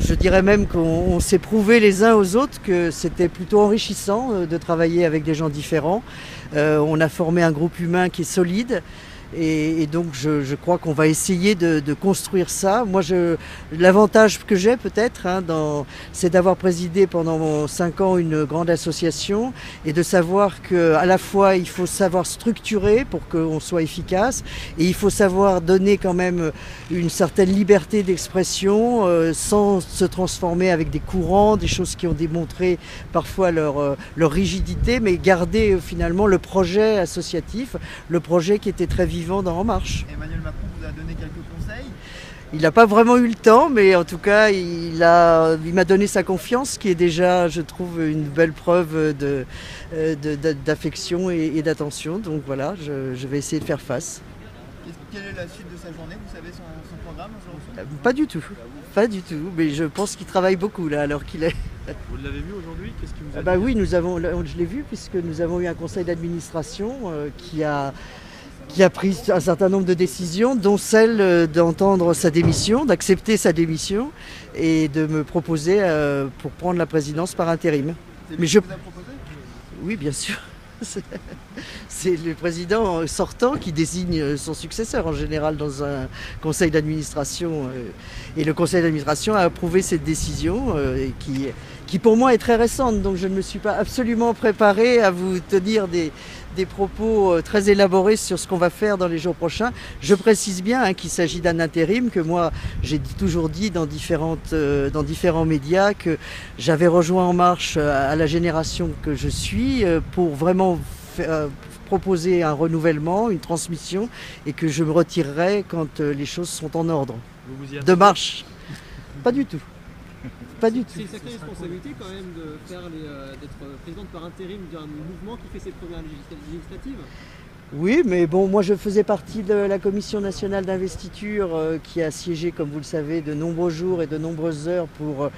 Je dirais même qu'on s'est prouvé les uns aux autres que c'était plutôt enrichissant de travailler avec des gens différents. On a formé un groupe humain qui est solide. Et donc je crois qu'on va essayer de construire ça. Moi, l'avantage que j'ai peut-être, c'est d'avoir présidé pendant 5 ans une grande association et de savoir qu'à la fois il faut savoir structurer pour qu'on soit efficace et il faut savoir donner quand même une certaine liberté d'expression sans se transformer avec des courants, des choses qui ont démontré parfois leur rigidité, mais garder finalement le projet associatif, le projet qui était très vivant dans En Marche. Emmanuel Macron vous a donné quelques conseils? Il n'a pas vraiment eu le temps, mais en tout cas, il m'a donné sa confiance, qui est déjà, je trouve, une belle preuve d'affection et d'attention. Donc voilà, je vais essayer de faire face. Quelle est la suite de sa journée? Vous savez son programme aujourd'hui? Pas du tout, pas du tout. Mais je pense qu'il travaille beaucoup là, alors qu'il est. Vous l'avez vu aujourd'hui? Qu'est-ce qu'il vous a dit? Bah oui, je l'ai vu puisque nous avons eu un conseil d'administration qui a pris un certain nombre de décisions, dont celle d'entendre sa démission, d'accepter sa démission et de me proposer pour prendre la présidence par intérim. C'est lui qui vous a proposé? Oui, bien sûr. C'est le président sortant qui désigne son successeur en général dans un conseil d'administration. Et le conseil d'administration a approuvé cette décision qui pour moi est très récente. Donc je ne me suis pas absolument préparé à vous tenir des propos très élaborés sur ce qu'on va faire dans les jours prochains. Je précise bien qu'il s'agit d'un intérim, que moi j'ai toujours dit dans différents médias que j'avais rejoint En Marche à la génération que je suis pour vraiment proposer un renouvellement, une transmission et que je me retirerai quand les choses sont en ordre. De marche. Pas du tout. Pas du tout. C'est une sacrée responsabilité quand même d'être présidente par intérim d'un mouvement qui fait ses premières législatives. Oui, mais bon, moi je faisais partie de la Commission nationale d'investiture qui a siégé, comme vous le savez, de nombreux jours et de nombreuses heures pour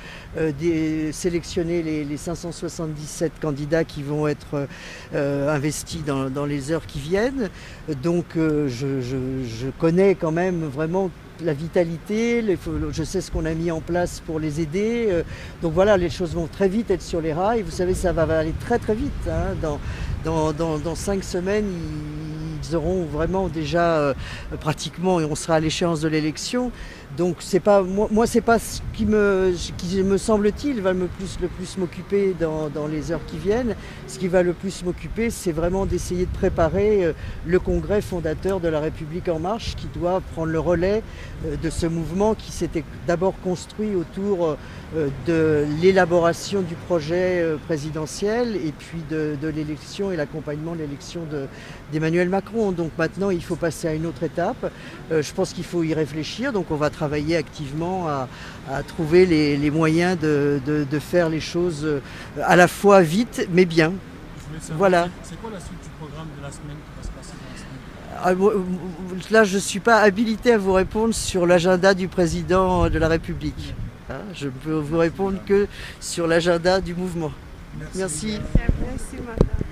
sélectionner les 577 candidats qui vont être investis dans les heures qui viennent. Donc je connais quand même vraiment la vitalité, je sais ce qu'on a mis en place pour les aider. Donc voilà, les choses vont très vite être sur les rails. Vous savez, ça va aller très très vite. Dans 5 semaines, ils auront vraiment déjà pratiquement, et on sera à l'échéance de l'élection. Donc c'est pas moi c'est pas ce qui me semble-t-il va le plus m'occuper dans les heures qui viennent. Ce qui va le plus m'occuper, c'est vraiment d'essayer de préparer le congrès fondateur de la République En Marche qui doit prendre le relais de ce mouvement qui s'était d'abord construit autour de l'élaboration du projet présidentiel et puis de l'élection et l'accompagnement de l'élection d'Emmanuel Macron. Donc maintenant, il faut passer à une autre étape. Je pense qu'il faut y réfléchir. Donc on va travailler activement à trouver les moyens de faire les choses à la fois vite, mais bien. Voilà. C'est quoi la suite du programme de la semaine qui va se passer dans la semaine? Là, je ne suis pas habilité à vous répondre sur l'agenda du président de la République. Je ne peux vous répondre que sur l'agenda du mouvement. Merci. Merci, madame.